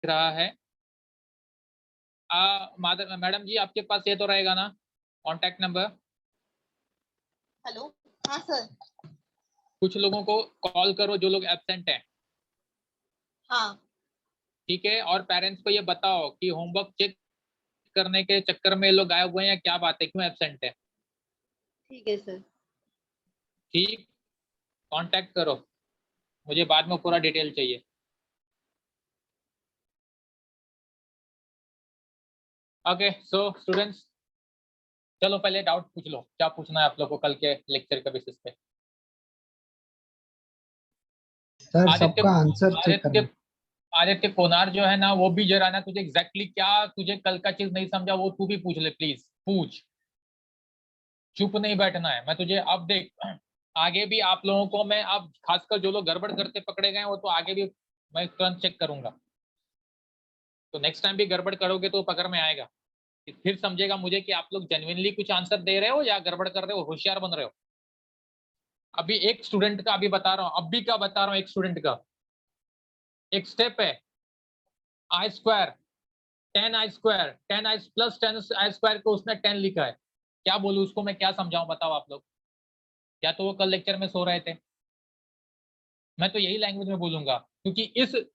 रहा है। मैडम जी आपके पास ये तो रहेगा ना कॉन्टैक्ट नंबर? हेलो, हाँ सर। कुछ लोगों को कॉल करो जो लोग एब्सेंट हैं। हाँ ठीक है, और पेरेंट्स को ये बताओ कि होमवर्क चेक करने के चक्कर में लोग गायब हुए हैं, या क्या बात है, क्यों एब्सेंट है। ठीक है सर। ठीक, कांटेक्ट करो, मुझे बाद में पूरा डिटेल चाहिए। ओके सो स्टूडेंट्स, चलो पहले डाउट पूछ लो, क्या पूछना है आप लोग को कल के लेक्चर के बेसिस पे। सर आदित्य सबका आंसर चेक आदित्य करना। आदित्य कोनार जो है ना, वो भी जरा ना, तुझे एग्जैक्टली क्या तुझे कल का चीज नहीं समझा वो तू भी पूछ ले प्लीज, पूछ। चुप नहीं बैठना है। मैं तुझे अब देख, आगे भी आप लोगों को मैं अब खासकर जो लोग गड़बड़ करते पकड़े गए वो तो आगे भी मैं तुरंत चेक करूंगा। तो नेक्स्ट टाइम भी गड़बड़ करोगे तो पकड़ में आएगा, फिर समझेगा मुझे कि आप लोग जेन्युइनली कुछ आंसर दे रहे हो या गड़बड़ कर रहे हो, होशियार बन रहे हो। अभी एक स्टूडेंट का अभी बता रहा हूँ, अभी का बता रहा हूँ, एक स्टूडेंट का एक स्टेप है, आई square 10 i² 10 i plus 10 i² को उसने 10 लिखा है। क्या बोलूं उसको, मैं क्या समझाऊं, बताओ आप लोग। या तो वो कल लेक्चर में सो रहे थे, मैं तो यही लैंग्वेज में बोलूंगा, क्योंकि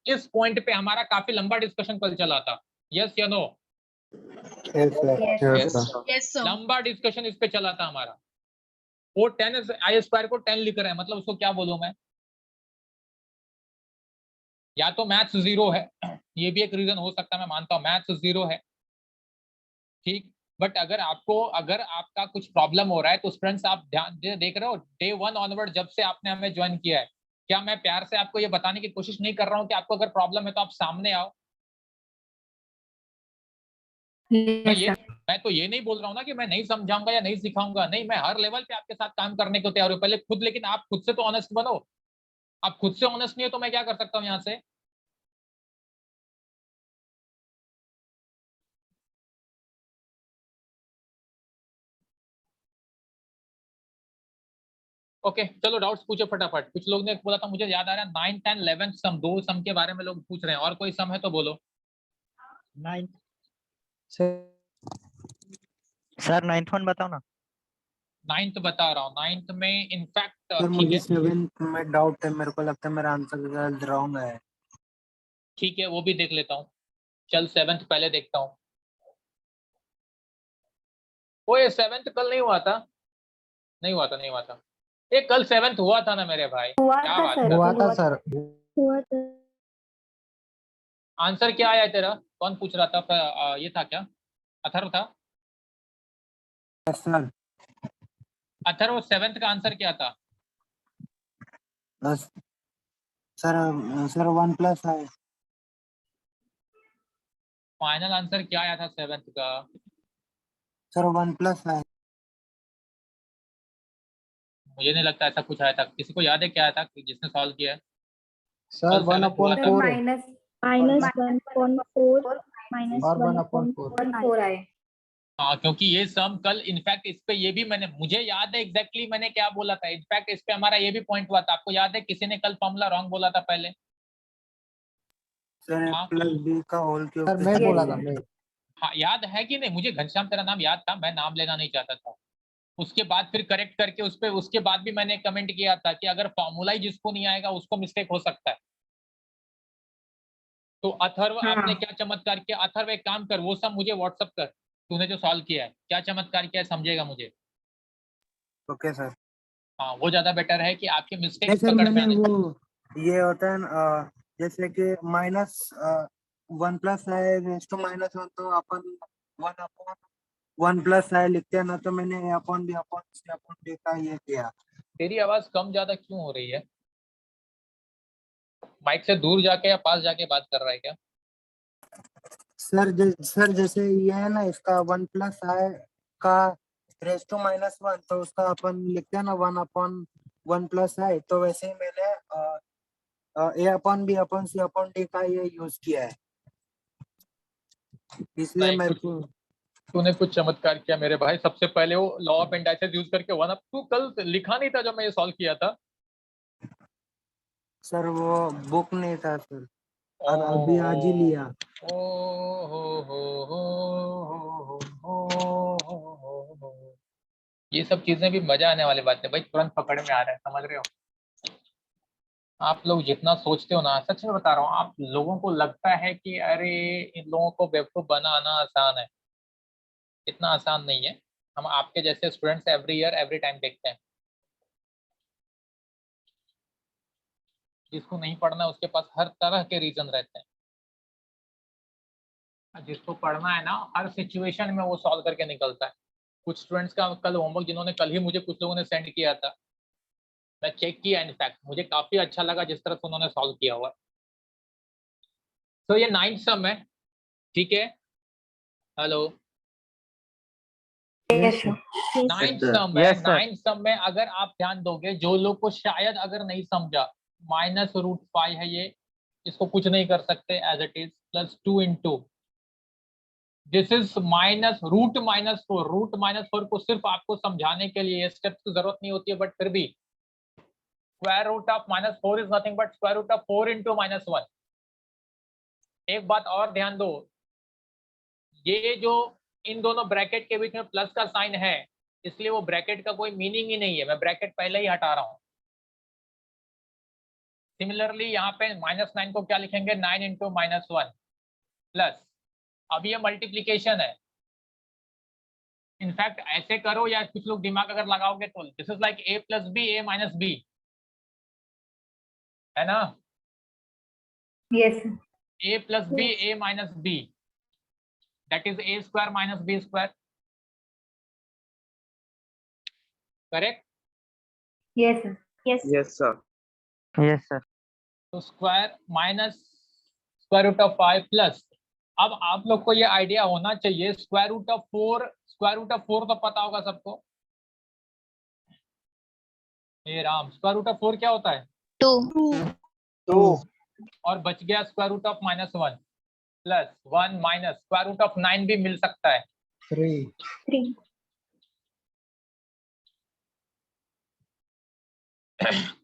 इस पॉइंट पे हमारा काफी लंबा डिस्कशन कल चला था। यस या नो? लंबा डिस्कशन इस पे चला था हमारा। वो 10 i² को 10 लिख रहे हैं, मतलब उसको क्या बोलूं मैं। या तो मैथ्स जीरो है, ये भी एक रीजन हो सकता है, मैं मानता हूँ मैथ्स जीरो है। ठीक, बट अगर आपका कुछ प्रॉब्लम हो रहा है तो स्टूडेंट्स आप ध्यान देख रहे हो, डे 1 ऑनवर्ड जब से आपने हमें ज्वाइन किया है, क्या मैं प्यार से आपको ये बताने की कोशिश नहीं कर रहा हूँ कि आपको अगर प्रॉब्लम है तो आप सामने आओ। मैं तो ये नहीं बोल रहा हूँ ना कि मैं नहीं समझाऊंगा या नहीं सिखाऊंगा, नहीं, मैं हर लेवल पे आपके साथ काम करने को तैयार हूँ, पहले खुद, लेकिन आप खुद से तो ऑनेस्ट बनो। आप खुद से ऑनेस्ट नहीं हो तो मैं क्या कर सकता हूँ यहाँ से। ओके चलो डाउट्स पूछो फटाफट। कुछ लोग ने बोला था, मुझे याद आ रहा है 9th and 11th सम, दो सम के बारे में लोग पूछ रहे हैं, और कोई सम है तो बोलो। 9th सर 9th वन बताओ ना। 9th बता रहा हूँ, 9th में इनफैक्ट सर ठीक मुझे है, 7th में डाउट है, मेरे को लगता है मेरा आंसर रॉन्ग है। ठीक है वो भी देख लेता हूँ। चल 7th पहले देखता हूँ। वो ये 7th कल नहीं हुआ था, नहीं हुआ था। ये कल 7th हुआ था ना मेरे भाई, क्या बात कर। हुआ था सर। आंसर क्या आया तेरा, कौन पूछ रहा था? ये था क्या, अथर्व था? सर अथर्व 7th का आंसर क्या था? सर सर 1+ है। फाइनल आंसर क्या आया था 7th का? सर 1+ है। मुझे नहीं लगता ऐसा कुछ आया था, किसी को याद है क्या आया था जिसने सॉल्व किया है? सर कल 1/4 और 1/4 आए। हाँ, क्योंकि ये सम कल इनफैक्ट इस पे ये भी मुझे याद है एग्जैक्टली मैंने क्या बोला था, इनफैक्ट इस पे हमारा ये भी पॉइंट हुआ था, आपको याद है किसी ने कल फॉर्मूला रॉन्ग बोला था पहले? सर हाँ b का होल क्यूब सर मैं बोला था मैं। हाँ, याद है कि नहीं? मुझे घनश्याम तेरा नाम याद था, मैं नाम लेना नहीं चाहता था। उसके बाद फिर करेक्ट करके उस पे, उसके बाद भी मैंने कमेंट किया था कि अगर फॉर्मूला ही जिसको नहीं आएगा उसको मिस्टेक हो सकता है। तो अथर्व आपने क्या चमत्कार किया, अथर्व एक काम कर, वो सब मुझे व्हाट्सअप कर, तूने जो सॉल्व किया है क्या चमत्कार किया है, समझेगा मुझे। Okay sir. हाँ वो ज्यादा बेटर है कि आपके मिस्टेक्स सर पकड़ में मैंने आने। वो ये होता है जैसे कि -1+ है रेस टू -1, तो अपन 1/1+ है लिखते हैं ना, तो मैंने A/B/C/D का ये किया। तेरी आवाज कम ज्यादा क्यों हो रही है? माइक से दूर जाके या पास जाके बात कर रहा है क्या? सर जैसे ये है ना, इसका 1+ है का रेस टू -1, तो उसका अपन लिखते हैं ना 1/1+ है, तो वैसे ही मैंने A/B/C/D का ये यूज किया है, इसलिए नहीं, मेरे कुछ को। तूने कुछ चमत्कार किया मेरे भाई। सबसे पहले वो लॉ ऑफ इंडाइसेस यूज करके वन अप, तू कल लिखा नहीं था जब मैं ये सॉल्व किया था? सर वो बुक नहीं था सर। और अभी आज ही लिया। ओ हो। ये सब चीजें भी मजा आने वाली बात है भाई, तुरंत पकड़ में आ रहा है, समझ रहे हो? आप लोग जितना सोचते हो ना, सच में बता रहा हूँ, आप लोगों को लगता है कि अरे इन लोगों को बेवकूफ बनाना आसान है। इतना आसान नहीं है। हम आपके जैसे students every year every time देखते हैं। जिसको नहीं पढ़ना उसके पास हर तरह के रीजन रहते हैं। जिसको पढ़ना है ना, हर सिचुएशन में वो सॉल्व करके निकलता है। कुछ स्टूडेंट्स का कल होमवर्क जिन्होंने कल ही मुझे कुछ लोगों ने सेंड किया था, मैं चेक किया, इनफैक्ट मुझे काफी अच्छा लगा जिस तरह से उन्होंने सॉल्व किया हुआ। तो ये 9th सम है, ठीक है? Hello, Yes, sir. 9th सम है। Yes, sir. 9th सम में अगर आप ध्यान दोगे, जो लोग को शायद अगर नहीं समझा, -√5 है ये, इसको कुछ नहीं कर सकते, as it is, +2 into this is -√-4। √-4 को सिर्फ आपको समझाने के लिए स्टेप्स की जरूरत नहीं होती है, बट फिर भी √-4 इज नथिंग बट √4 इंटू -1। एक बात और ध्यान दो, ये जो इन दोनों ब्रैकेट के बीच में प्लस का साइन है, इसलिए वो ब्रैकेट का कोई मीनिंग ही नहीं है, मैं ब्रैकेट पहले ही हटा रहा हूं। सिमिलरली यहाँ पे -9 को क्या लिखेंगे, 9 इंटू -1 प्लस, अब ये मल्टीप्लीकेशन है। इनफैक्ट ऐसे करो, या कुछ लोग दिमाग अगर लगाओगे तो this is like a + b a - b, है ना? Yes, sir. a + b a - b, that is a square - b square, correct? Yes, sir. Yes. Yes, sir. Yes, sir. तो स्क्वायर माइनस √5 प्लस, अब आप लोग को ये आइडिया होना चाहिए, √4 तो पता होगा सबको। हे राम, √4 क्या होता है? 2. और बच गया √-1 प्लस 1 माइनस √9 भी मिल सकता है। 3. 3.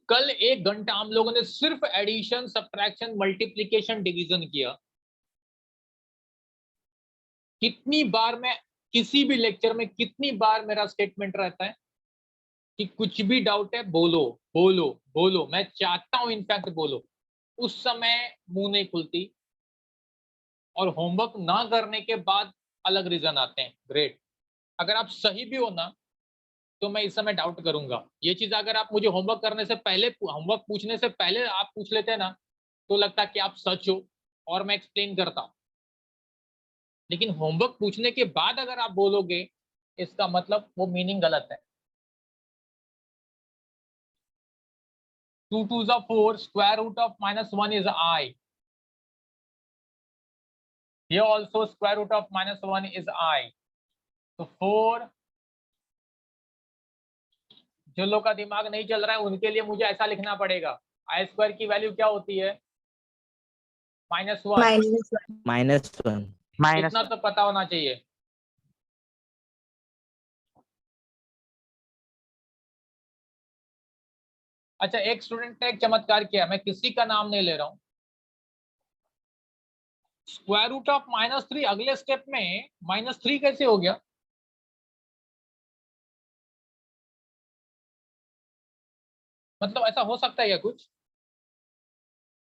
कल 1 घंटा हम लोगों ने सिर्फ एडिशन, सब्ट्रैक्शन, मल्टीप्लिकेशन, डिवीजन किया। कितनी बार मैं किसी भी लेक्चर में, कितनी बार मेरा स्टेटमेंट रहता है कि कुछ भी डाउट है बोलो बोलो बोलो, मैं चाहता हूं इनफैक्ट बोलो, उस समय मुंह नहीं खुलती, और होमवर्क ना करने के बाद अलग रीजन आते हैं। ग्रेट, अगर आप सही भी हो ना तो मैं इस समय डाउट करूंगा। ये चीज अगर आप मुझे होमवर्क करने से पहले, होमवर्क पूछने से पहले आप पूछ लेते ना, तो लगता कि आप सच हो और मैं एक्सप्लेन करता। लेकिन होमवर्क पूछने के बाद अगर आप बोलोगे, इसका मतलब वो मीनिंग गलत है। 2 2 is 4, square root of -1 is I. Here also square root of -1 is I. तो 4, जो लोग का दिमाग नहीं चल रहा है उनके लिए मुझे ऐसा लिखना पड़ेगा, I² की वैल्यू क्या होती है? -1। Minus इतना तो पता होना चाहिए। अच्छा, एक स्टूडेंट ने एक चमत्कार किया, मैं किसी का नाम नहीं ले रहा हूं। स्क्वायर रूट ऑफ -3 अगले स्टेप में -3 कैसे हो गया? मतलब ऐसा हो सकता है क्या कुछ?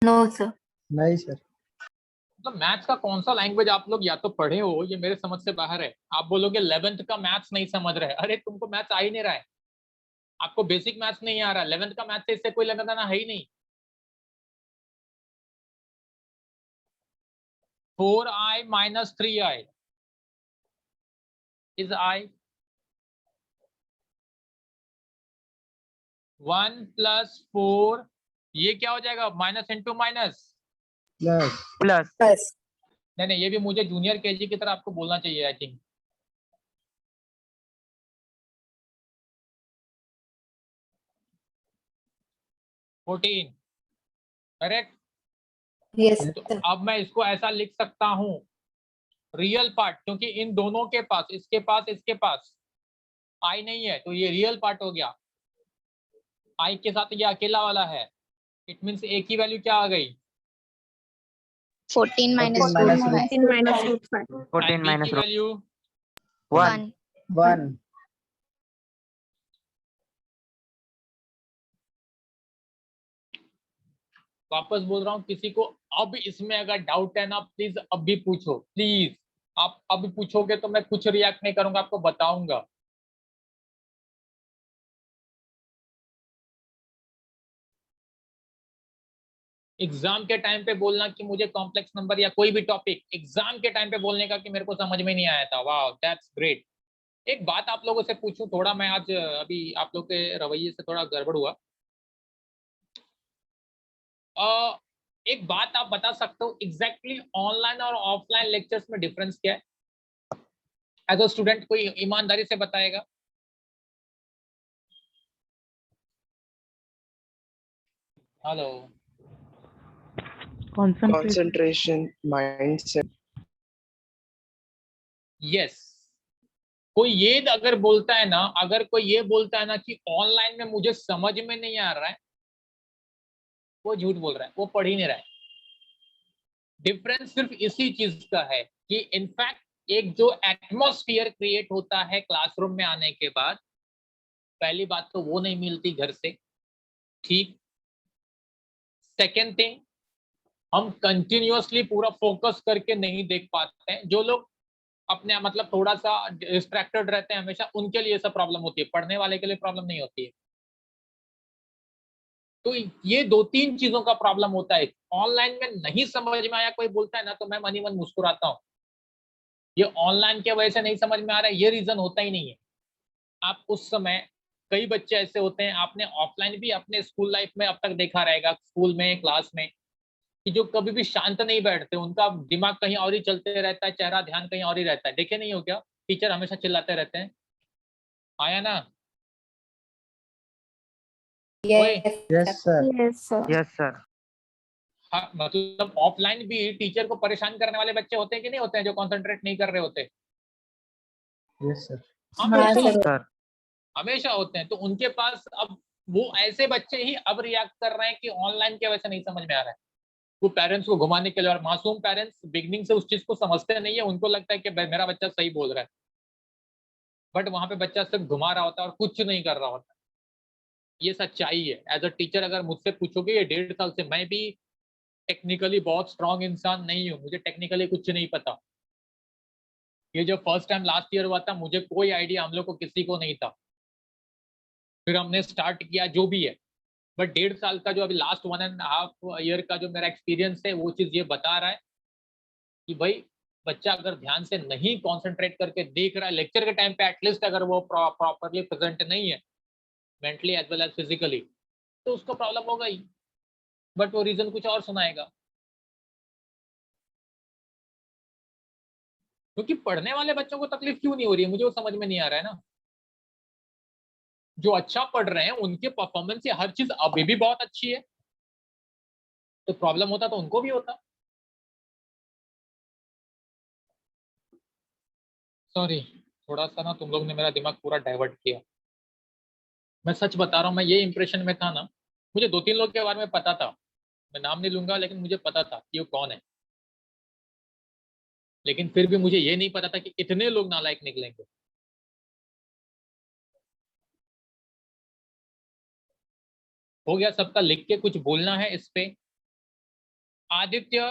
No, sir. नहीं सर। मतलब मैथ्स का कौन सा लैंग्वेज आप लोग या तो पढ़े हो, ये मेरे समझ से बाहर है। आप बोलोगे 11th का मैथ्स नहीं समझ रहे, अरे तुमको मैथ्स आ ही नहीं रहा है, आपको बेसिक मैथ्स नहीं आ रहा, 11th का मैथ्स से इससे कोई लेना देना है ही नहीं। 4i - 3i is I। 1 + 4, ये क्या हो जाएगा? Minus into minus. Plus. plus. नहीं, ये भी मुझे जूनियर केजी की तरह आपको बोलना चाहिए, आई थिंक। करेक्ट। Yes, तो sir. अब मैं इसको ऐसा लिख सकता हूं, रियल पार्ट, क्योंकि इन दोनों के पास, इसके पास आई नहीं है, तो ये रियल पार्ट हो गया। आई के साथ ये अकेला वाला है, इट मींस ए की वैल्यू क्या आ गई? 14 minus 14 minus 5. 14 minus root 5. 14 and b minus की वैल्यू 1. 1. वापस बोल रहा हूँ, किसी को अब इसमें अगर डाउट है ना, प्लीज अब भी पूछो, प्लीज। आप अब पूछोगे तो मैं कुछ रिएक्ट नहीं करूंगा, आपको बताऊंगा। एग्जाम के टाइम पे बोलना कि मुझे कॉम्प्लेक्स नंबर या कोई भी टॉपिक एग्जाम के टाइम पे बोलने का कि मेरे को समझ में नहीं आया था, वाह दैट्स ग्रेट। एक बात आप लोगों से पूछूं, थोड़ा मैं आज अभी आप लोग के रवैये से थोड़ा गड़बड़ हुआ। एक बात आप बता सकते हो, एग्जैक्टली ऑनलाइन और ऑफलाइन लेक्चर्स में डिफरेंस क्या है? एज अ स्टूडेंट कोई ईमानदारी से बताएगा? Hello, concentration, mindset. यस। कोई ये अगर बोलता है ना, अगर कोई ये बोलता है ना कि ऑनलाइन में मुझे समझ में नहीं आ रहा है, वो झूठ बोल रहा है, वो पढ़ ही नहीं रहा है। डिफरेंस सिर्फ इसी चीज का है कि इनफैक्ट एक जो एटमॉस्फेयर क्रिएट होता है क्लासरूम में आने के बाद, पहली बात तो वो नहीं मिलती घर से, ठीक। सेकेंड थिंग, हम कंटिन्यूअसली पूरा फोकस करके नहीं देख पाते हैं। जो लोग अपने मतलब थोड़ा सा डिस्ट्रैक्टेड रहते हैं हमेशा, उनके लिए सब प्रॉब्लम होती है, पढ़ने वाले के लिए प्रॉब्लम नहीं होती है। तो ये 2-3 चीजों का प्रॉब्लम होता है। ऑनलाइन में नहीं समझ में आया कोई बोलता है ना, तो मैं मन ही मन मुस्कुराता हूँ। ये ऑनलाइन के वजह से नहीं समझ में आ रहा है, ये रीजन होता ही नहीं है। आप उस समय, कई बच्चे ऐसे होते हैं, आपने ऑफलाइन भी अपने स्कूल लाइफ में अब तक देखा रहेगा, स्कूल में क्लास में, कि जो कभी भी शांत नहीं बैठते, उनका दिमाग कहीं और ही चलते रहता है, चेहरा ध्यान कहीं और ही रहता है। देखे नहीं हो क्या? टीचर हमेशा चिल्लाते रहते हैं, आया ना? ओए, Yes, sir. Yes, sir. Yes, sir. हाँ, मतलब ऑफलाइन भी टीचर को परेशान करने वाले बच्चे होते हैं कि नहीं होते हैं, जो कंसंट्रेट नहीं कर रहे होते? Yes, sir. हमेशा हाँ, होते sir. हैं, Sir. हमेशा होते हैं। तो उनके पास अब वो ऐसे बच्चे ही अब रिएक्ट कर रहे हैं कि ऑनलाइन की वजह से नहीं समझ में आ रहा है। वो पेरेंट्स को घुमाने के लिए, और मासूम पेरेंट्स बिगनिंग से उस चीज को समझते नहीं है, उनको लगता है कि मेरा बच्चा सही बोल रहा है, बट वहां पे बच्चा सिर्फ घुमा रहा होता है और कुछ नहीं कर रहा होता। ये सच्चाई है। एज अ टीचर अगर मुझसे पूछोगे, ये 1.5 साल से मैं भी टेक्निकली बहुत स्ट्रांग इंसान नहीं हूँ, मुझे टेक्निकली कुछ नहीं पता। ये जो फर्स्ट टाइम लास्ट ईयर हुआ था, मुझे कोई आइडिया, हम लोग को किसी को नहीं था। फिर हमने स्टार्ट किया जो भी है, बट 1.5 साल का जो अभी लास्ट 1.5 ईयर का जो मेरा एक्सपीरियंस है, वो चीज ये बता रहा है कि भाई बच्चा अगर ध्यान से नहीं कॉन्सेंट्रेट करके देख रहा है लेक्चर के टाइम पे, एटलीस्ट अगर वो प्रॉपरली प्रेजेंट नहीं है mentally as well as physically, तो उसको प्रॉब्लम होगा ही, बट वो रीजन कुछ और सुनाएगा। क्योंकि पढ़ने वाले बच्चों को तकलीफ क्यों नहीं हो रही है, मुझे वो समझ में नहीं आ रहा है ना। जो अच्छा पढ़ रहे हैं उनके परफॉर्मेंस से हर चीज अभी भी बहुत अच्छी है, तो प्रॉब्लम होता तो उनको भी होता। सॉरी, थोड़ा सा ना तुम लोग ने मेरा दिमाग पूरा डाइवर्ट किया। मैं सच बता रहा हूँ, मैं ये इंप्रेशन में था ना, मुझे 2-3 लोग के बारे में पता था, मैं नाम नहीं लूंगा, लेकिन मुझे पता था कि वो कौन है। लेकिन फिर भी मुझे ये नहीं पता था कि इतने लोग नालायक निकलेंगे। हो गया सबका, लिख के कुछ बोलना है इस पे। आदित्य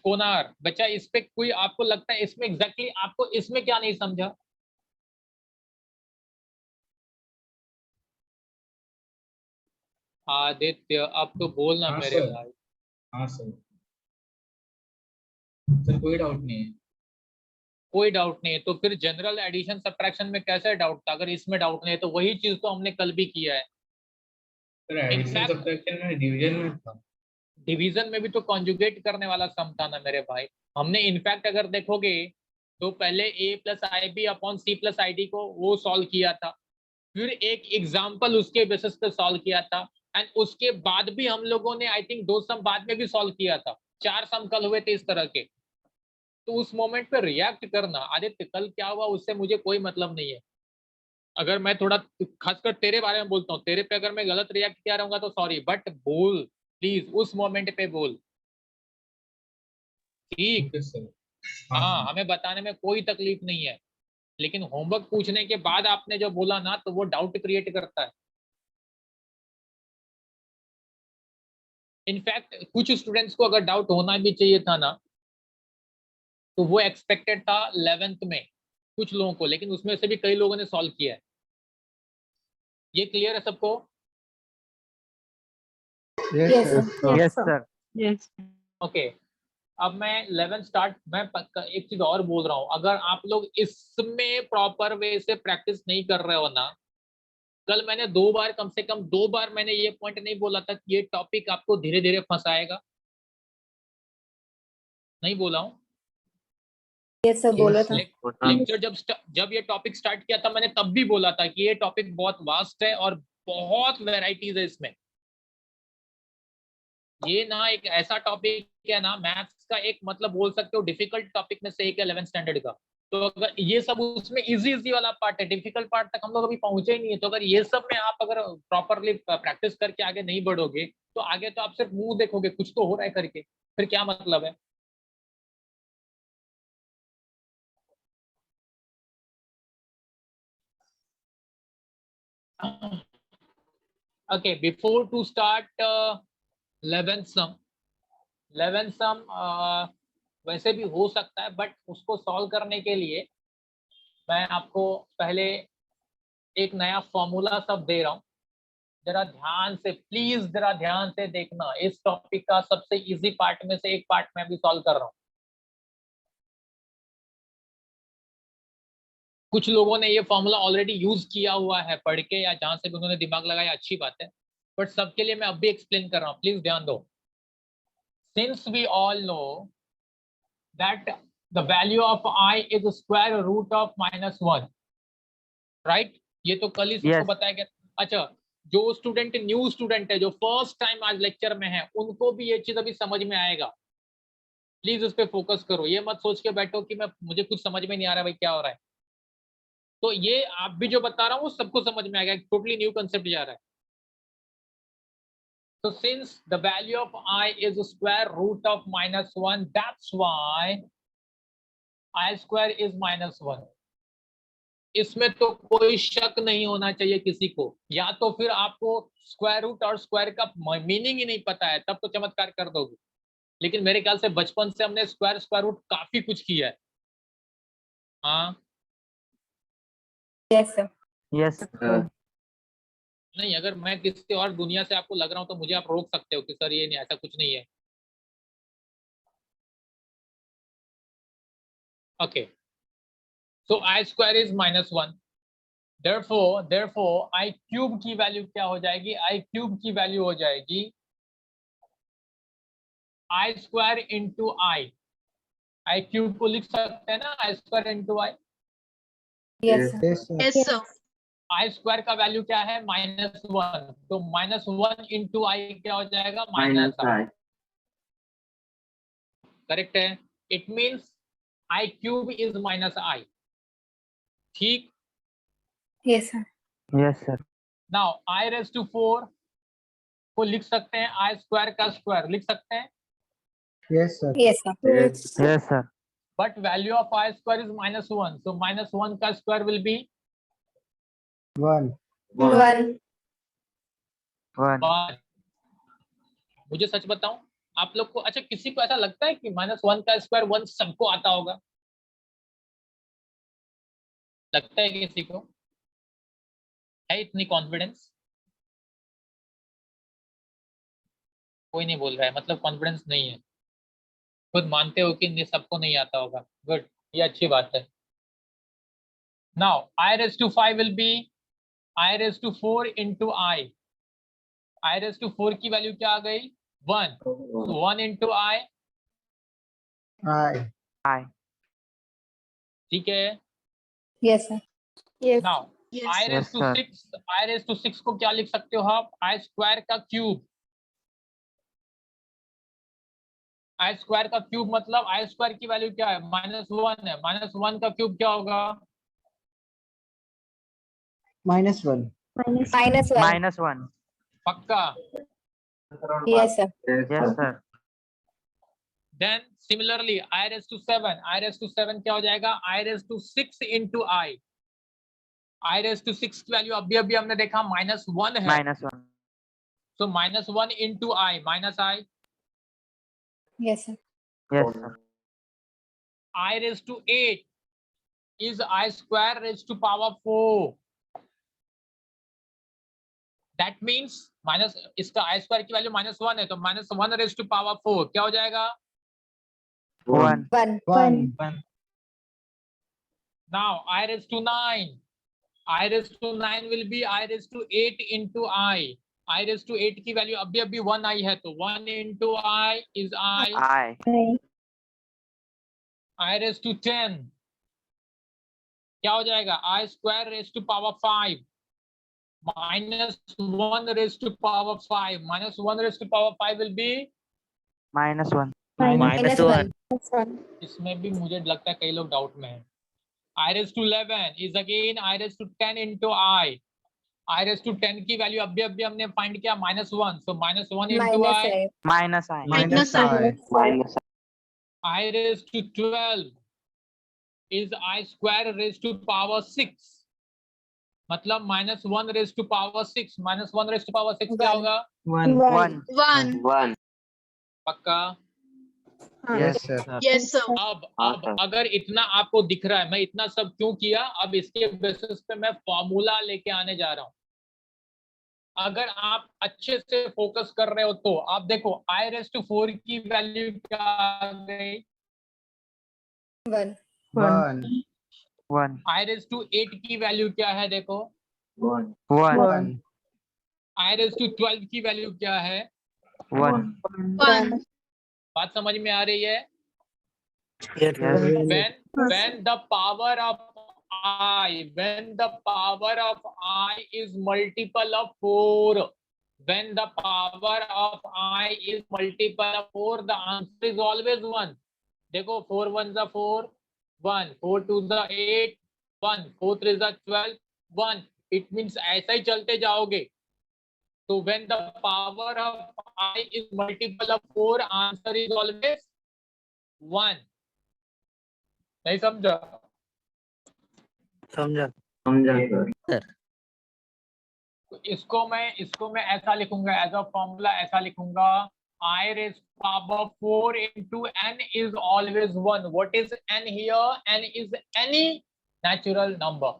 कोनार, बच्चा इस पे कोई आपको लगता है इसमें एग्जैक्टली आपको इसमें क्या नहीं समझा? आदित्य अब तो बोलना हाँ मेरे सर। भाई। हाँ सर। सर कोई डाउट नहीं है। कोई डाउट नहीं है, तो फिर जनरल एडिशन सब्ट्रैक्शन में कैसे डाउट था? अगर इसमें डाउट नहीं है तो वही चीज तो हमने कल भी किया है। सर एडिशन इनफैक्ट सब्ट्रैक्शन में डिवीजन में था। डिवीजन में भी तो कॉन्जुगेट करने वाला सम था ना मेरे भाई। हमने इनफैक्ट अगर देखोगे तो पहले a plus I B upon C plus I D को वो सॉल्व किया था, फिर एक एग्जाम्पल उसके बेसिस पे सॉल्व किया था, एंड उसके बाद भी हम लोगों ने आई थिंक 2 सम बाद में भी सॉल्व किया था। 4 सम कल हुए थे इस तरह के। तो उस मोमेंट पे रिएक्ट करना, आदित्य कल क्या हुआ उससे मुझे कोई मतलब नहीं है। अगर मैं थोड़ा खासकर तेरे बारे में बोलता हूँ, तेरे पे अगर मैं गलत रिएक्ट किया रहूंगा तो सॉरी, बट बोल प्लीज, उस मोमेंट पे बोल। ठीक, ओके सर। हाँ हमें बताने में कोई तकलीफ नहीं है, लेकिन होमवर्क पूछने के बाद आपने जो बोला ना तो वो डाउट क्रिएट करता है। इनफैक्ट कुछ स्टूडेंट्स को अगर डाउट होना भी चाहिए था ना तो वो एक्सपेक्टेड था 11th में कुछ लोगों को, लेकिन उसमें से भी कई लोगों ने सॉल्व किया है। ये क्लियर है सबको? Yes, sir. Yes sir. Yes. Okay अब मैं 11 स्टार्ट, मैं एक चीज और बोल रहा हूँ, अगर आप लोग इसमें प्रॉपर वे से प्रैक्टिस नहीं कर रहे हो ना, कल मैंने 2 बार, कम से कम 2 बार मैंने ये पॉइंट नहीं बोला था कि ये टॉपिक आपको धीरे धीरे फंसाएगा? नहीं बोला हूँ? Yes, sir. बोला था. लेक्चर जब ये टॉपिक स्टार्ट किया था मैंने तब भी बोला था कि ये टॉपिक बहुत वास्ट है और बहुत वेराइटीज है इसमें। ये ना एक ऐसा टॉपिक है ना, मैथ्स का एक मतलब बोल सकते हो डिफिकल्ट टॉपिक में से एक है 11th स्टैंडर्ड का। तो अगर ये सब उसमें इजी वाला पार्ट है, डिफिकल्ट पार्ट तक हम लोग अभी पहुंचे ही नहीं है, तो अगर ये सब में आप अगर प्रॉपरली प्रैक्टिस करके आगे नहीं बढ़ोगे तो आगे तो आप सिर्फ मुंह देखोगे, कुछ तो हो रहा है करके, फिर क्या मतलब है? Okay, before to start 11th sum वैसे भी हो सकता है, बट उसको सॉल्व करने के लिए मैं आपको पहले एक नया फॉर्मूला सब दे रहा हूँ। जरा ध्यान से, प्लीज जरा ध्यान से देखना, इस टॉपिक का सबसे इजी पार्ट में से एक पार्ट मैं भी सॉल्व कर रहा हूँ। कुछ लोगों ने ये फॉर्मूला ऑलरेडी यूज किया हुआ है पढ़ के, या जहां से भी उन्होंने दिमाग लगाया, अच्छी बात है, बट सबके लिए मैं अब भी एक्सप्लेन कर रहा हूँ, प्लीज ध्यान दो। Since we all know that the value of I is the square root of -1, right? ये तो कल ही सबको Yes. बताया गया। अच्छा, जो स्टूडेंट न्यू स्टूडेंट है, जो फर्स्ट टाइम आज लेक्चर में है, उनको भी ये चीज अभी समझ में आएगा। प्लीज उस पर फोकस करो, ये मत सोच के बैठो कि मुझे कुछ समझ में नहीं आ रहा भाई क्या हो रहा है। तो ये आप भी जो बता रहा हूँ वो सबको समझ में आएगा, टोटली न्यू कंसेप्ट जा रहा है। So since the value of I is the square root of -1, that's why I square is -1. इसमें तो कोई शक नहीं होना चाहिए किसी को, या तो फिर आपको स्क्वायर रूट और स्क्वायर का मीनिंग ही नहीं पता है, तब तो चमत्कार कर दोगे। लेकिन मेरे ख्याल से बचपन से हमने स्क्वायर रूट काफी कुछ किया है। हाँ Yes, sir. यस नहीं, अगर मैं किसी और दुनिया से आपको लग रहा हूँ तो मुझे आप रोक सकते हो कि सर ये नहीं, ऐसा कुछ नहीं है। Okay, so I square is -1, therefore I cube की वैल्यू क्या हो जाएगी? I क्यूब की वैल्यू हो जाएगी I square into I cube को लिख सकते हैं ना, I square into I। Yes, sir. Yes, sir. I square का वैल्यू क्या है? -1, तो -1 इंटू I क्या हो जाएगा? -I। करेक्ट है? It means I cube is -I। ठीक, Yes, sir. Yes sir. Now I⁴ को लिख सकते हैं, I स्क्वायर का स्क्वायर लिख सकते हैं, yes, sir. Yes, sir. Yes sir. But value of I square is -1, so -1 का स्क्वायर विल बी 1. 1. 1 मुझे सच बताऊं, आप लोग को, अच्छा किसी को ऐसा लगता है कि -1 का स्क्वायर 1 सबको आता होगा? लगता है किसी को? है इतनी कॉन्फिडेंस? कोई नहीं बोल रहा है, मतलब कॉन्फिडेंस नहीं है, खुद मानते हो कि सबको नहीं आता होगा। गुड, ये अच्छी बात है। Now I⁵ will be I⁴ into I⁴ की वैल्यू क्या आ गई? 1, so 1 इंटू I। I. आई ठीक है? Yes, sir. Yes. Now Yes, sir. I⁵ को क्या लिख सकते हो आप? I स्क्वायर का क्यूब। I स्क्वायर का क्यूब मतलब I स्क्वायर की वैल्यू क्या है? -1 है, -1 का क्यूब क्या होगा? -1. -1. पक्का? Yes, sir. Yes sir. Then similarly I raised to 7, I raised to 7 क्या हो जाएगा, I raised to 6 into I raised to 6 की वैल्यू अभी अभी हमने देखा -1 है, -1. so -1 into I minus I, Yes, sir. Yes, sir. I raised to 8 is I square raised to power 4. That means minus इसका I square की value -1 है, तो -1 raised to power 4 क्या हो जाएगा, 1. 1. 1. now I raised to 9, I raised to 9 will be I raised to 8 into I raised to 8 की value अभी अभी 1 आई है, तो 1 into I is I. I raised to 10 क्या हो जाएगा, I square raised to power 5 -1 raised to power 5, -1 raised to power 5 will be, -1. -1. इसमें भी मुझे लगता है कई लोग डाउट में हैं. I raised to 11 is again I raised to 10 into I raised to 10 की वैल्यू अभी अभी हमने फाइंड किया -1, so -1 into I. -I. -I. I raised to 12 is I square raised to power 6, मतलब -1 raised to power 6, -1 raised to power 6 क्या होगा, 1. 1. पक्का. Yes, sir. Yes, sir. अब अगर इतना आपको दिख रहा है, मैं इतना सब क्यों किया, अब इसके बेसिस पे मैं फॉर्मूला लेके आने जा रहा हूं. अगर आप अच्छे से फोकस कर रहे हो तो आप देखो I raised to 4 की वैल्यू क्या आ गई, 1. 1. I raised to 8 की वैल्यू क्या है, देखो 1. I raised to 12 की वैल्यू क्या है, 1. 1. बात समझ में आ रही है. Yes. when the power of I is multiple of 4, when the power of I is multiple of 4, the answer is always 1. देखो 4 1 is 4, 1, 4 2 is 8, 1, 4 3 is 12, 1. It means ऐसा ही चलते जाओगे. So when the power of I is multiple of 4, answer is always 1. नहीं समझा, समझा. तो इसको मैं ऐसा लिखूंगा, एज अ फॉर्मूला ऐसा लिखूंगा, I raised power 4 into n is always 1. What is n here? N is any natural number.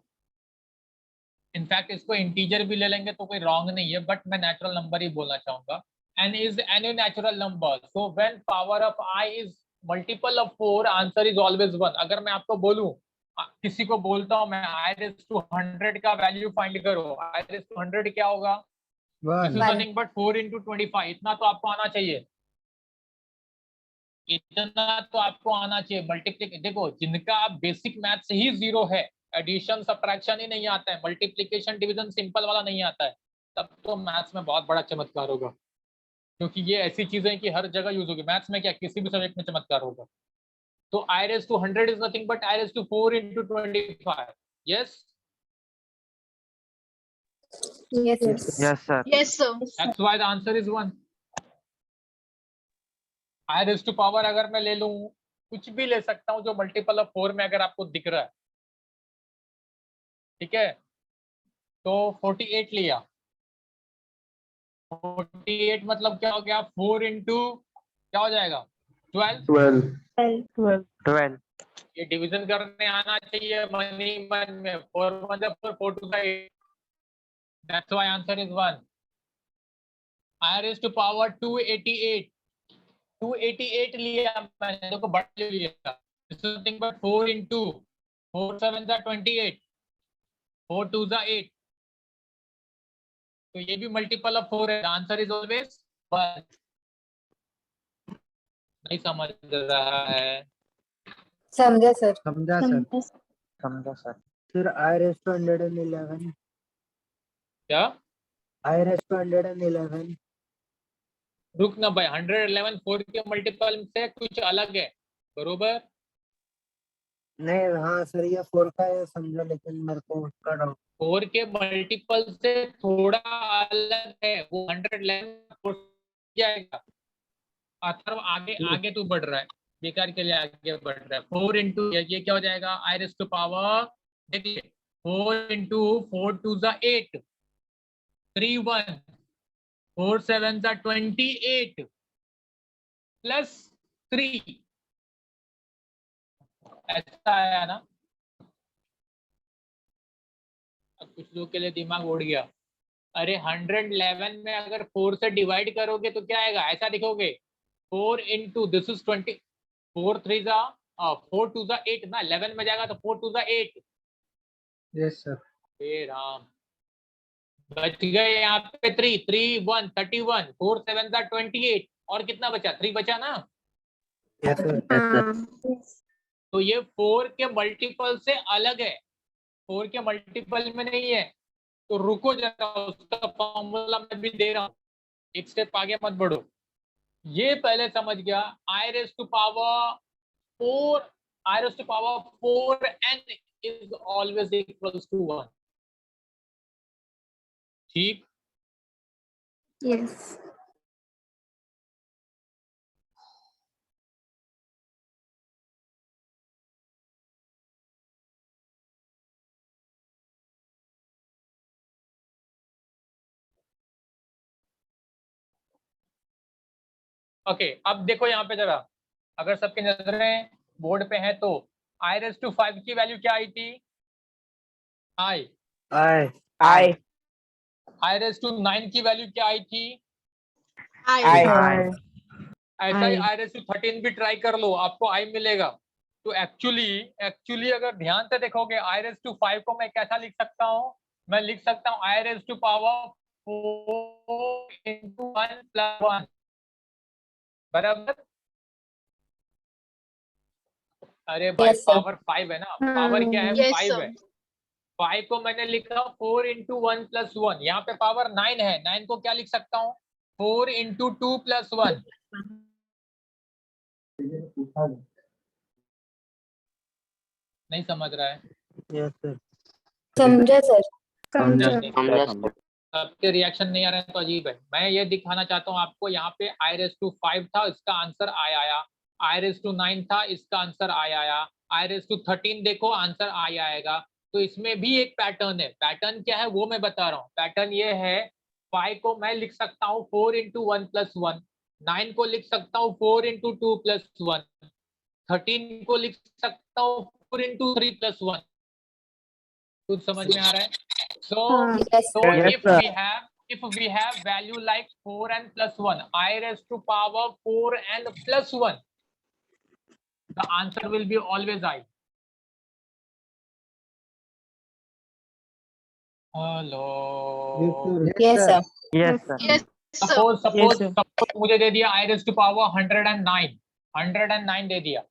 In fact इसको इंटीजर भी ले लेंगे तो कोई रॉन्ग नहीं है, बट मैं नेचुरल नंबर ही बोलना चाहूंगा. n is any natural number. So when power of I is multiple of 4, answer is always 1. अगर मैं आपको बोलूं, किसी को बोलता हूं मैं I raised to 100 का वैल्यू फाइंड करो, I raised to 100 क्या होगा, this is nothing but 4 into 25. इतना तो आपको आना चाहिए, इतना तो आपको आना चाहिए. मल्टीप्लिकेशन देखो, जिनका बेसिक मैथ से ही 0 है, एडिशन सब्ट्रैक्शन ही नहीं आता है, मल्टीप्लिकेशन डिवीजन सिंपल वाला नहीं आता है, तब तो मैथ्स में बहुत बड़ा चमत्कार होगा, क्योंकि ये ऐसी चीजें हैं कि हर जगह यूज होगी. मैथ्स में क्या, किसी भी सब्जेक्ट में चमत्कार होगा. तो I raised to 100 is nothing but I raised to 4 into 25. Yes, Yes, sir. Yes, sir. Yes, sir. that's why the answer is 1. I raised to power अगर मैं ले लूं, कुछ भी ले सकता हूं जो मल्टीपल ऑफ 4 में अगर आपको दिख रहा है, ठीक है, तो 48 लिया, 48 मतलब क्या हो गया, 4 into क्या हो जाएगा, 12. 12. ये डिवीजन करने आना चाहिए मन ही मन में. 4 1 4, 4 2 8. That's why answer is 1. I raised to power 288. 288 लिया मैंने, देखो बड़ा लिया. This is nothing but 4 into 4 7 are 28, 4 2 are 8. तो ये भी मल्टीपल ऑफ 4 है. Answer is always 1. नहीं समझ रहा है, समझा सर. समझा सर. समझा sir. Sir, I raised to 111. क्या I raised to 111. रुक ना भाई, 111 4 के मल्टीपल से कुछ अलग है, बरोबर. नहीं, हाँ सर, ये 4 का है समझा, लेकिन मेरे को उसका डाउट. 4 के मल्टीपल से थोड़ा अलग है, वो 111 जाएगा. अथर्व आगे आगे तू बढ़ रहा है, बेकार के लिए आगे बढ़ रहा है। 4 इंटू ये क्या हो जाएगा, आई रेस टू पावर, देखिए 4 इंटू 4 टू ज़ा 8, 3 1, 4 7 ज़ा 28 प्लस 3, ऐसा आया ना। अब कुछ लोग के लिए दिमाग उड़ गया, अरे 111 में अगर 4 से डिवाइड करोगे तो क्या आएगा, ऐसा लिखोगे 4 इंटू दिस इज 20, 4 3 ज़ा 4 2 ज़ा 8 ना, 11 में जाएगा तो 4 2 ज़ा 8। Yes sir. हे राम, बच गए यहाँ पे 3 3 1 31, 4 7 ज़ा 28 और कितना बचा, 3 बचा ना। Yes sir. तो ये 4 के मल्टीपल से अलग है, 4 के मल्टीपल में नहीं है। तो रुको जरा, उसका फॉर्मूला मैं भी दे रहा हूँ, एक स्टेप आगे मत बढ़ो। ये पहले समझ गया, i raise to power 4, i raise to power 4n is always equals to 1। ठीक, Yes. ओके अब देखो यहाँ पे जरा, अगर सबकी नजरें बोर्ड पे हैं तो आई रेस टू 5 की वैल्यू क्या आई थी, आई आई आई रेस टू 9 की वैल्यू क्या आई थी, आई ऐसा ही आई रेस टू 13 भी ट्राई कर लो, आपको आई मिलेगा। तो एक्चुअली अगर ध्यान से देखोगे, आई रेस टू 5 को मैं कैसा लिख सकता हूँ, मैं लिख सकता हूँ i raise to power 4 into 1 plus 1 बराबर। अरे भाई Yes, sir. पावर 5 है ना, पावर क्या है, Yes, 5 है। 5 को मैंने लिखा 4 इंटू 1 प्लस 1, यहाँ पे पावर 9 है, 9 को क्या लिख सकता हूँ, 4 इंटू 2 प्लस 1। नहीं समझ रहा है, यस सर। समझा सर। सबके रिएक्शन नहीं आ रहे हैं तो अजीब है। मैं ये दिखाना चाहता हूँ आपको, यहाँ पे आई रेस टू 5 था, इसका आंसर आई आया, आई रेस टू 9 था, इसका आंसर आई आया, आई रेस टू 13 देखो आंसर आई आएगा। तो इसमें भी एक पैटर्न है, पैटर्न क्या है वो मैं बता रहा हूँ। पैटर्न ये है, 5 को मैं लिख सकता हूँ 4 इंटू 1 प्लस 1, 9 को लिख सकता हूँ 4 इंटू 2 प्लस 1, 13 को लिख सकता हूँ 4 इंटू 3 प्लस 1। कुछ समझ में आ रहा है? So Yes, sir. if we have value like 4n plus 1, I raised to power 4n plus 1, the answer will be always I. Hello. Yes, sir. Yes, sir. Suppose मुझे दे दिया I raised to power 109 दे दिया,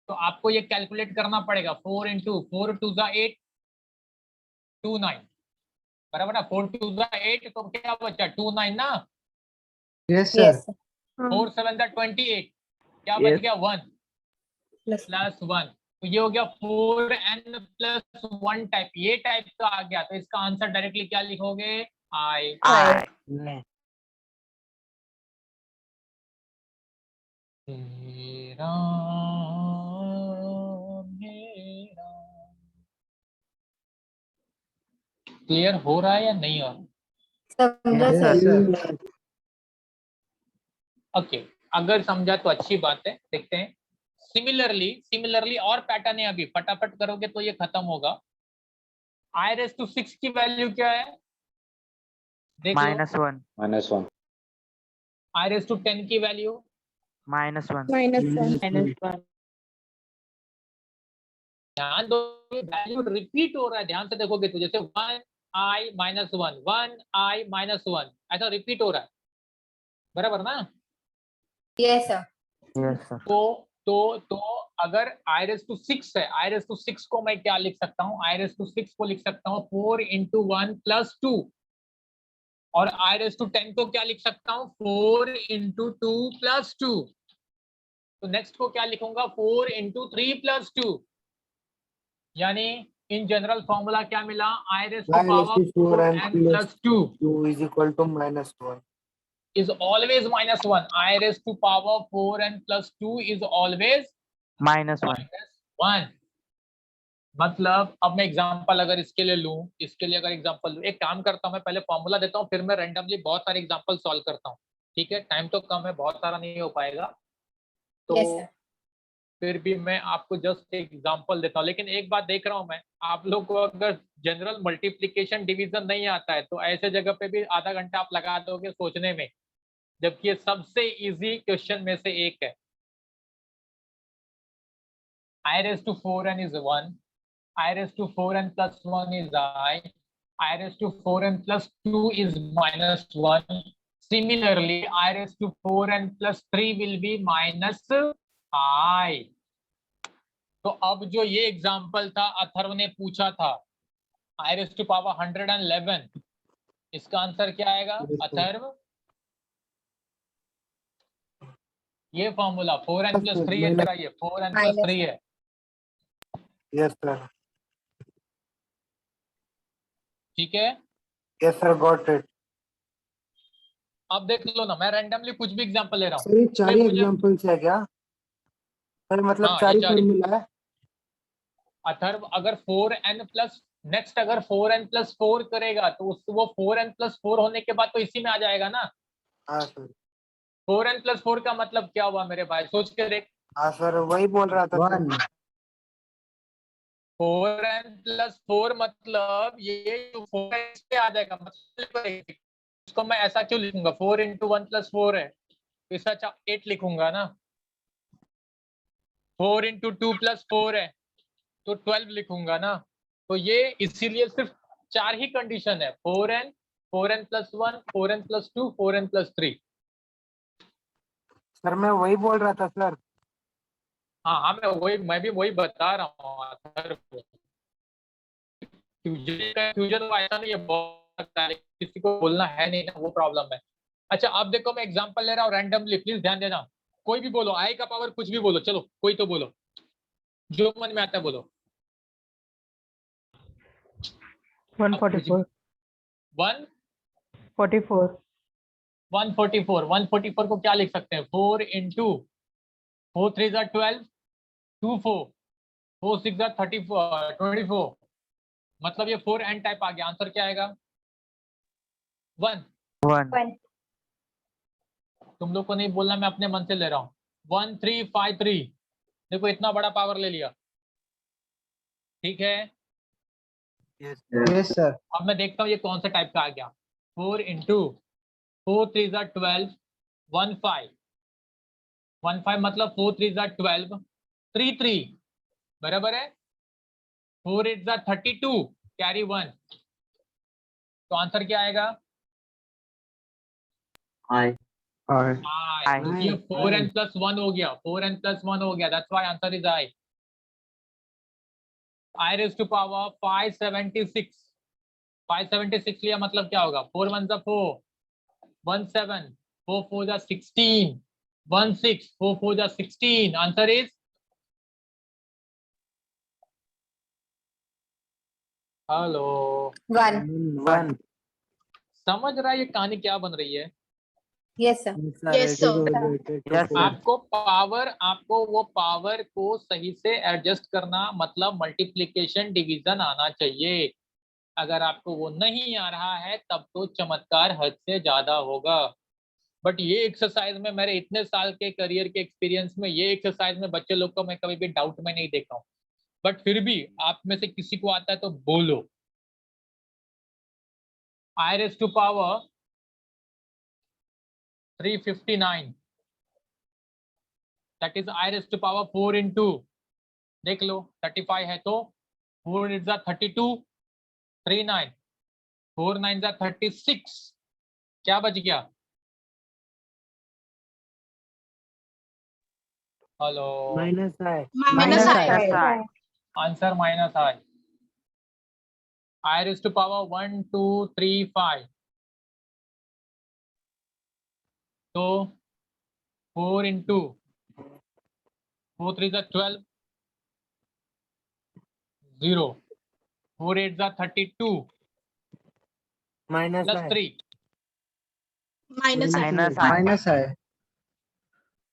तो आपको ये calculate करना पड़ेगा, 4 into 4 to ज़ा 8 29 बराबर ना, 4 टू ज़ा 8 तो क्या बचा 29 ना, यस Yes, सर। sir. 4 7 ज़ा 28, क्या बच Yes. गया 1 Plus. प्लस 1, तो ये हो गया 4n प्लस 1 टाइप, ये टाइप का आ गया। तो इसका आंसर डायरेक्टली क्या लिखोगे, आई। Yes. मेरा क्लियर हो रहा है या नहीं हो रहा? समझा Yes, सर। sir. ओके, अगर समझा तो अच्छी बात है, देखते हैं। सिमिलरली और पैटर्न है, अभी फटाफट करोगे तो ये खत्म होगा। आई रेस टू 6 की वैल्यू क्या है, देख लो। -1. आई रेस टू 10 की वैल्यू, -1. -1. ध्यान दो, वैल्यू रिपीट हो रहा है, ध्यान से देखोगे तो, जैसे 1 i -1 1 i -1 ऐसा रिपीट हो रहा है, बराबर ना। Yes, sir. Yes, sir. तो अगर आई रेस टू 6 है, आई रेस टू 6 को मैं क्या लिख सकता हूँ, आई रेस टू 6 को लिख सकता हूँ 4 इंटू 1 प्लस 2, और आई रेस टू 10 को क्या लिख सकता हूँ 4 इंटू 2 प्लस 2। तो नेक्स्ट को क्या लिखूंगा 4 इंटू 3 प्लस 2, यानी इन जनरल फॉर्मूला क्या मिला, i raise to power 4n plus 2 2 is equal to -1। is always -1. I raised to power 4n plus 2 is always -1. -1. मतलब अब मैं एग्जांपल अगर इसके लिए लूं, इसके लिए अगर एग्जांपल लूं, एक काम करता हूं, मैं पहले फॉर्मूला देता हूं, फिर मैं रैंडमली बहुत सारे एग्जांपल सॉल्व करता हूं, ठीक है? टाइम तो कम है, बहुत सारा नहीं हो पाएगा, तो Yes, sir. फिर भी मैं आपको जस्ट एक एग्जांपल देता हूं। लेकिन एक बात देख रहा हूं मैं, आप लोग को अगर जनरल मल्टीप्लिकेशन डिवीजन नहीं आता है तो ऐसे जगह पे भी आधा घंटा आप लगा दोगे सोचने में, जबकि ये सबसे इजी क्वेश्चन में से एक है। I raised to 4n is 1. I raised to 4n plus 1 is I raised to 4n plus 2 is -1. Similarly, I raised to 4n plus 3 will be -I. तो अब जो ये एग्जांपल था अथर्व ने पूछा था, I raised to power 111, इसका answer क्या आएगा अथर्व? ये फॉर्मूला 4n plus 3 है तेरा, ये 4n plus 3 है। Yes, sir. ठीक है, Yes, sir. Got it. अब देख लो ना, मैं रैंडमली कुछ भी एग्जांपल ले रहा हूँ। सर ये चार ही मुझे- एग्जांपल्स है क्या? सर मतलब हाँ, चार ये ही चार ही- फॉर्मूला है? अथर्व अगर 4n प्लस नेक्स्ट अगर 4n प्लस 4 करेगा तो वो 4n प्लस 4 होने के बाद तो इसी में आ जाएगा ना। हाँ सर। 4n प्लस 4 का मतलब क्या हुआ मेरे भाई, सोच के देख। हाँ सर, वही बोल रहा था सर। 4n प्लस 4 मतलब ये जो 4 पे आ जाएगा, मतलब इसको मैं ऐसा क्यों लिखूंगा, 4 into 1 plus 4 है, इसका 8 लिखूंगा ना। 4 into 2 plus 4 है तो 12 लिखूंगा ना। तो ये इसीलिए सिर्फ 4 ही कंडीशन है, 4n, 4n plus 1, 4n plus 2, 4n plus 3। Sir मैं वही बोल रहा था सर। हाँ, मैं भी वही बता रहा हूँ। फ्यूजन ऐसा नहीं है, बहुत लगता है, किसी को बोलना है नहीं ना, वो प्रॉब्लम है। अच्छा अब देखो, मैं एग्जांपल ले रहा हूँ रैंडमली, प्लीज ध्यान देना। कोई भी बोलो, आई का पावर कुछ भी बोलो, चलो कोई तो बोलो, जो मन में आता है बोलो। 144. 44. 144 को क्या लिख सकते हैं, 4 into 4 3 are 12, 2 4 4 6 are 34 24, मतलब ये 4 n टाइप आ गया। आंसर क्या आएगा? 1। 1. तुम लोग को नहीं बोलना, मैं अपने मन से ले रहा हूँ। 1353, देखो इतना बड़ा पावर ले लिया, ठीक है। Yes sir. अब मैं देखता हूँ ये कौन सा टाइप का आ गया। 4 into 4 3 are 12, 15 मतलब 4 3 are 12, 3 3 बराबर है। 4 8 are 32, कैरी 1, तो आंसर क्या आएगा? I. ये 4n plus 1 हो गया, 4n plus 1 हो गया, that's why answer is I. I raised to power 576, 576 लिया मतलब क्या होगा, 4 1 are 4, 1 7, 4 4 are 16, 1 6, 4 4 are 16, answer is hello. 1. समझ रहा है ये कहानी क्या बन रही है? Yes, sir. Yes, Yes, sir. आपको वो पावर को सही से एडजस्ट करना, मतलब मल्टीप्लिकेशन डिवीजन आना चाहिए। अगर आपको वो नहीं आ रहा है तब तो चमत्कार हद से ज्यादा होगा। बट ये एक्सरसाइज में, मेरे इतने साल के करियर के एक्सपीरियंस में, ये एक्सरसाइज में बच्चे लोग को मैं कभी भी डाउट में नहीं देखा हूँ। बट फिर भी आप में से किसी को आता है तो बोलो। I raised to power 359, that is I raised to power 4 into, देख लो 35 है तो 4 8 are 32, 3 9, 4 9 are 36, क्या बच गया? हेलो, माइनस है। Minus I. Answer -I। I raised to power 1 2 3 5, तो 4 into 4 3 are 12, 0, 4 8 are 32 minus plus है। 3, माइनस है माइनस है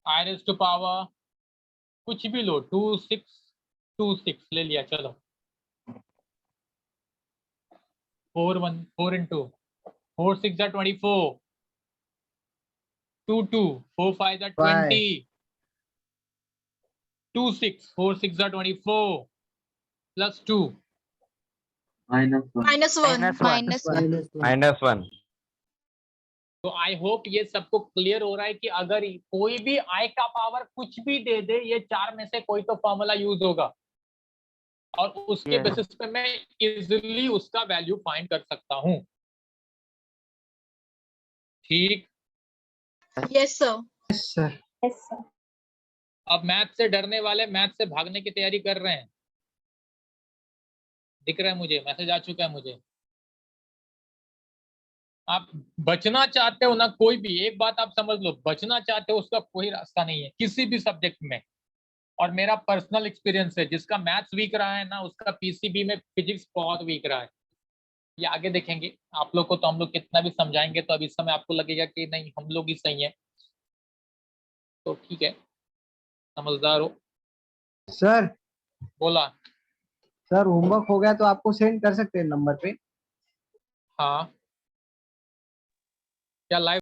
I raised to power कुछ भी लो 2626 ले लिया चलो 4 into 4 6 are 24 2 2 4 5 are 20 2 6 4 6 are 24 plus 2 minus one minus one तो आई होप ये सबको क्लियर हो रहा है कि अगर कोई भी आई का पावर कुछ भी दे दे ये चार में से कोई तो फॉर्मूला यूज होगा और उसके Yes. बेसिस पे मैं इजिली उसका वैल्यू फाइंड कर सकता हूं ठीक yes sir sir Yes, sir. अब मैथ से डरने वाले मैथ से भागने की तैयारी कर रहे हैं दिख रहा है मुझे मैसेज आ चुका है मुझे आप बचना चाहते हो ना कोई भी एक बात आप समझ लो बचना चाहते हो उसका कोई रास्ता नहीं है किसी भी सब्जेक्ट में और मेरा पर्सनल एक्सपीरियंस है जिसका मैथ्स वीक रहा है ना उसका पीसीबी में फिजिक्स बहुत वीक रहा है ये आगे देखेंगे आप लोग को तो हम लोग कितना भी समझाएंगे तो अब इस समय आपको लगेगा कि नहीं हम लोग ही सही है तो ठीक है समझदार हो सर बोला सर होमवर्क हो गया तो आपको सेंड कर सकते हैं नंबर पे हाँ क्या लाइव